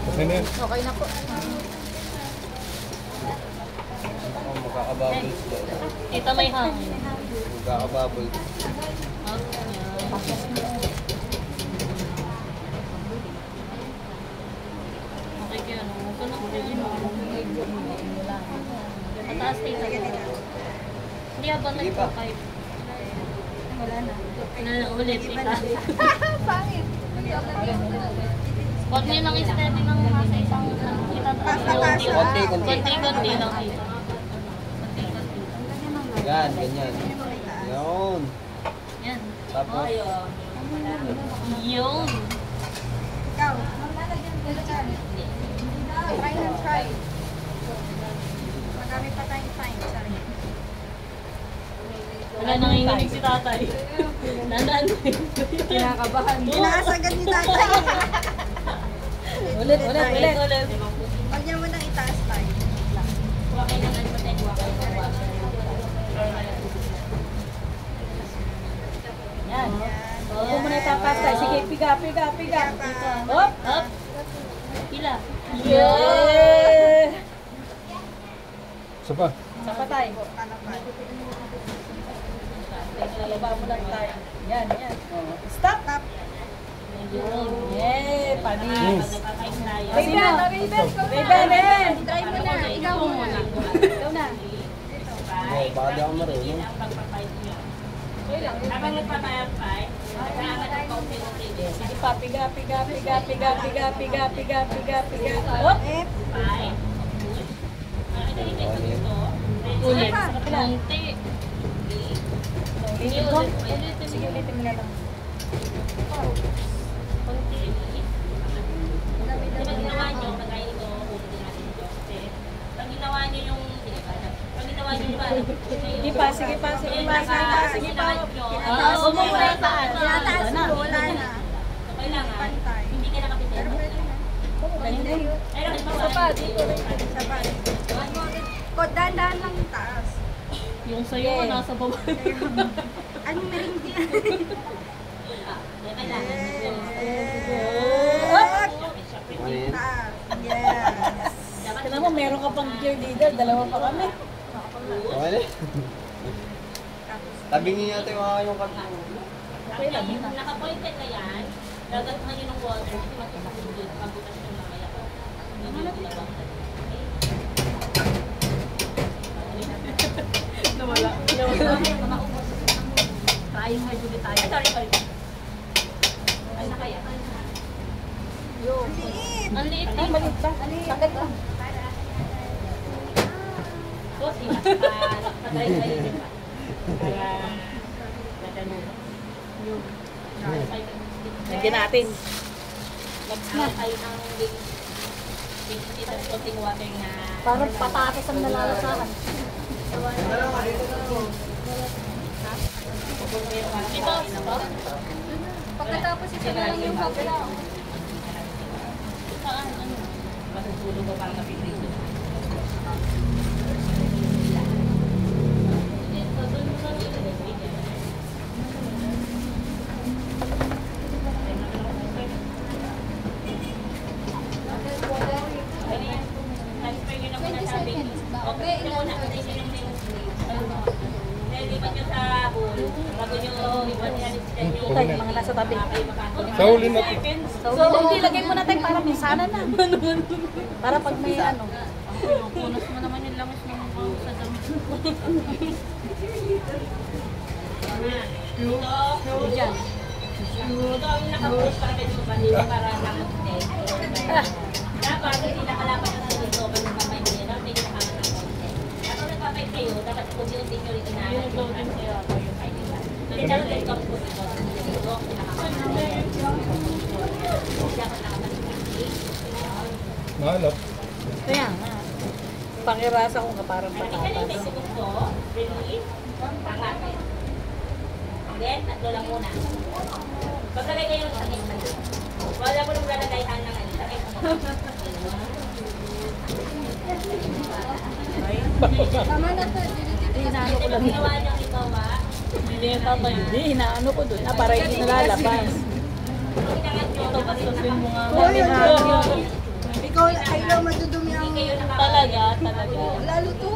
Okay na yan. Okay na po. Magkakabubbles daw. Ito may hangin. Magkakabubbles. Okay kaya ano. Ito na ulit yun. Mataas dito. Hindi habang nagpapay. Wala na. Wala na ulit. Pangit. Huwag niyo nang steady ng nasa isang Konti-konti. konti-konti lang dito. Yan, ganyan. Yun. Yan. Tapos, Yun. Ikaw. Try na try. Magami pa tayong time. Sorry. Wala nanginginig si tatay. Nandaan. Kinakabahan. Inaasagan ni tatay. Ulit. Huwag niya mo nang itaas tayo. Yan. Huwag mo na itapas tayo. Sige, piga. Hop. Pila. Yeah! Isa pa. Sapa tayo. Lalaba mo lang tayo. Yan. Oh. Stop! Stop. Yeah! Panis. Kasi na. Raven! Try mo na. Ikaw muna. Ikaw na. oh, baka di ako marunong. Habang nagpapayapay, Sige pa, piga. Hop! ulit. Konti. Ulitin mo. Sige, ulitin mo na lang. Konti. Diba ginawa nyo, pagkain ko, ulitin natin ito. Pag ginawa nyo yung, pag ginawa nyo yung parang, Sige pa. huwag mo muna yung taas. Tinataas mo. Wala na. Okay lang ha. Pantay. Hindi ka nakapitin. Pero pwede na. Ayun, Sa bali. Dahan-dahan lang yung taas. yung sayo, nasa baba. Anong merengue yan? Kailangan. Ano yun? Taas. Yes. Tignan mo, meron ka pang cheerleader. Dalawa pa kami. Okay na. Tabingin natin yung kanto. Okay lang. Naka-pointed na yan. Gagatuhan nyo ng water. Kasi matutulog. Pagbutas nyo mamaya. Hindi nyo ginagawa. Nawala. Trying hard ulit tayo. Sorry. Ay, nakaya. Liit. Ang liit Ay, eh. maliit ba? Sagad lang. Tapos, patry tayo din pa. Para matanog. Lagyan natin. Mag-start tayo ng konting water na Parang patatas ang nalalasahan. ito. Pagkatapos ito na lang yung hapla. Saan? Ano? Matutulog ko parang kapitin. Okay, ito muna. Lipat nyo sa bowl. Bago nyo iwan nyo Tay, mga nasa tabi. Sa huli na po. So, hindi, lagay mo na tayo para may sana na. Para pag may ano. Punas mo naman yung langis ng sa damit. Ito. Diyan. Ito ang nakapush para pwede mo panin para nakaputin. Dapat hindi nakalaban na sa dito. Pag nagpapay mo yun, dapat may kinakaman ng konti. Kapag nagpapay kayo, dapat unti-unti nyo rin na yung loading kayo o yung kainin lang. Kasi dapat yung top po dito. Dito, kinakaman ng dapat nakapanin. Mahalap. Kaya nga. Pangirasa ko ka parang Kasi kanina may patatas. sugot ko, release, pangat. Then, tatlo lang muna. Pagkalagay kayo sa next time. Wala mo nung lalagay ng ano. Tama na to. Hinaano ko lang. Ginawa niyo ito ba? Hindi yung tatay. Hindi, hinaano ko doon. Para hindi nalalabas. Pag inangat nyo, tapos Sabihin mo nga. Uy, Hinaano. ikaw, kayo madudumi ang... Hindi kayo Talaga, talaga. Lalo to?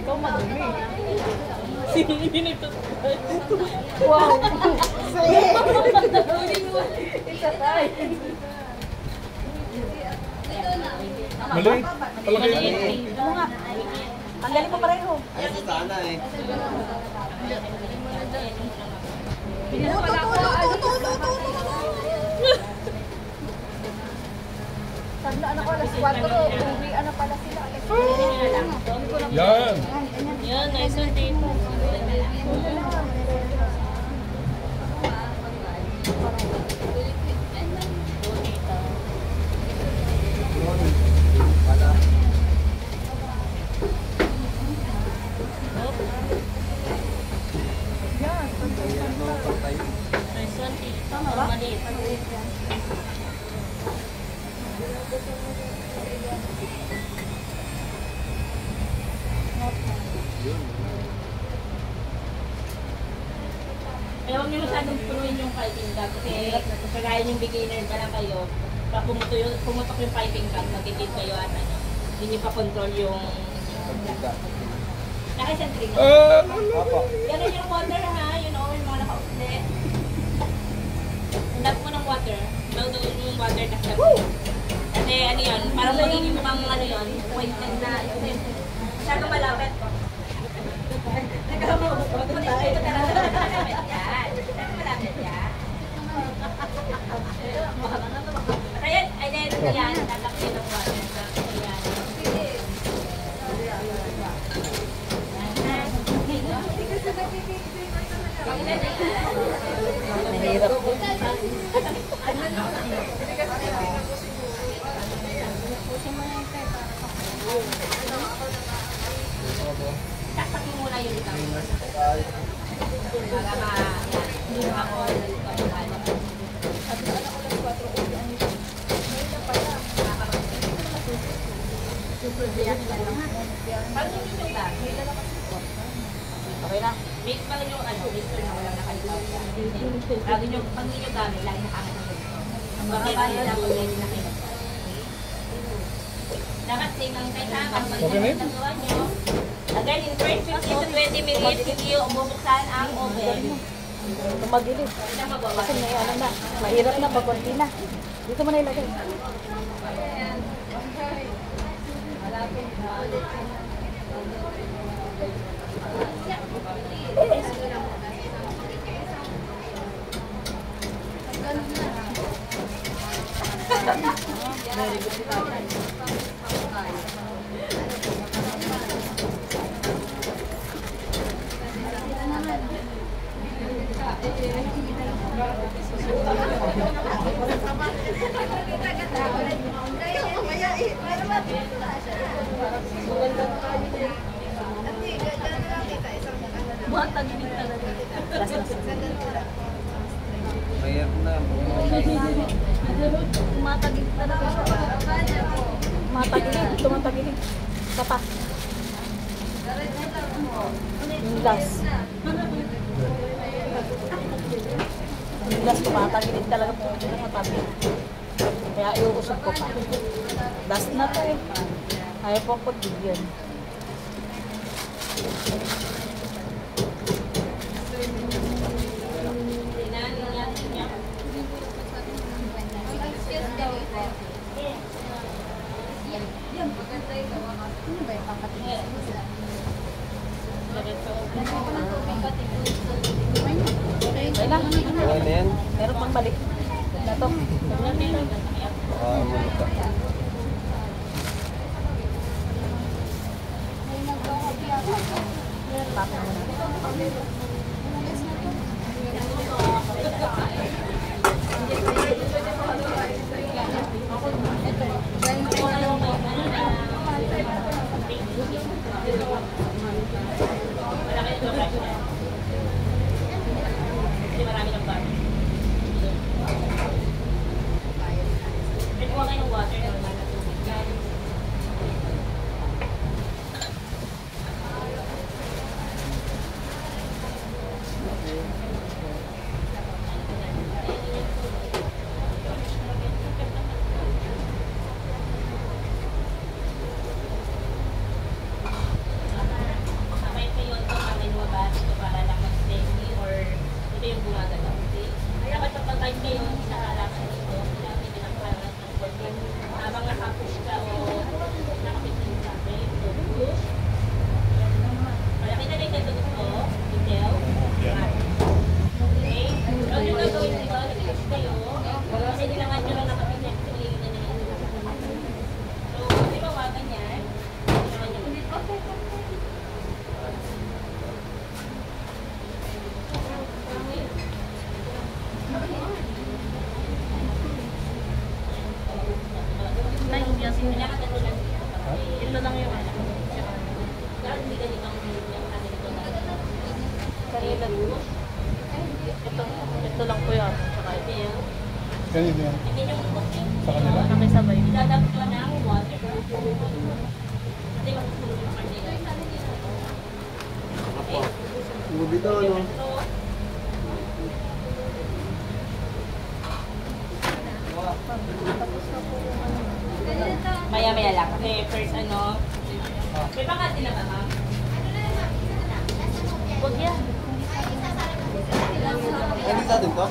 Ikaw madumi. Sino yun ito? Wow. Say. Mali. Palagay mo. Ano nga? Tanggalin mo pareho. Ay, sa sana eh. Tanda na ko, alas 4. Uwi, ano pala sila? Alas 4. Yan. Yan, nice one dito. Wala. Nice one dito. Maliit. Kaya huwag niyo masyadong punuin yung piping bag kasi kagaya yung beginner pa lang kayo, pag pumutok yung piping bag, magigit kayo at ano, hindi niyo pa control yung nakisentring. Opo. Ganun yung water ha, you know, yung mga nakausli. Tap mo ng water, daw yung water na siya. Kasi ano yun, parang magiging mukhang ano yun, pointed na, kasi masyadong malapit. Ayan, ayan, tataksin ng water. Mahirap. Taktak mo muna yung ikaw. Ay, Para ma-all Okay na. Make pa rin yung ano, make sure na walang nakalimutan. Lagi nyo, pag hindi nyo gamit, lagi nakakat ng ganito. Ang baka nyo lang kung hindi nakita. Dapat same ang kahit pag Okay na yun? nagawa nyo. Again, in first 15 to 20 minutes, hindi yung bubuksan ang oven. Tumagilid. Hindi na magawa. Kasi may ano na. Mahirap na pag konti na. Dito mo na ilagay. mahirap na. Tumatagilid talaga siya. Tumatagilid. Isa pa. Yung gas. Yung gas tumatagilid talaga po. Matabi. Kaya iuusog ko pa. Gas na to eh. Ayaw po ako bigyan. Okay lang. Okay na yan? Meron pang balik. Na to. Muna ka. Tapos mo na. Kasi marami ng bar. Pwede mo kayo ng water normal na tubig. na lang yung ano. Dahil hindi ganito ang yung ganito na. Kanila po. Ito lang po yan. Tsaka ito yung Ganito yan. Hindi yung cooking. Sa kanila. sabay-sabay. Ilalap ko ng water. Hindi magsusunod yung kanila. Apo. Gubi daw, no? Maya-maya lang. Kasi first ano, may bakante na ba, ma'am? Huwag yan. Hindi sa atin to?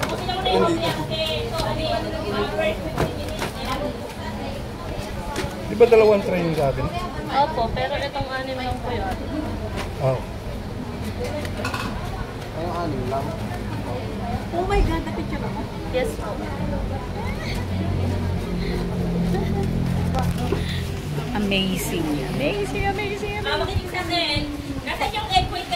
Buti na mo na yung hopya kasi ito, ano yung first 15 minutes. Di ba dalawang training sa atin? Opo, pero itong anim lang po yun. Oo. Ay, yung anim lang. Oh my God, na-picture mo? Yes po. Amazing. Amazing, amazing, amazing. Makinig sa atin. Nasaan yung egg white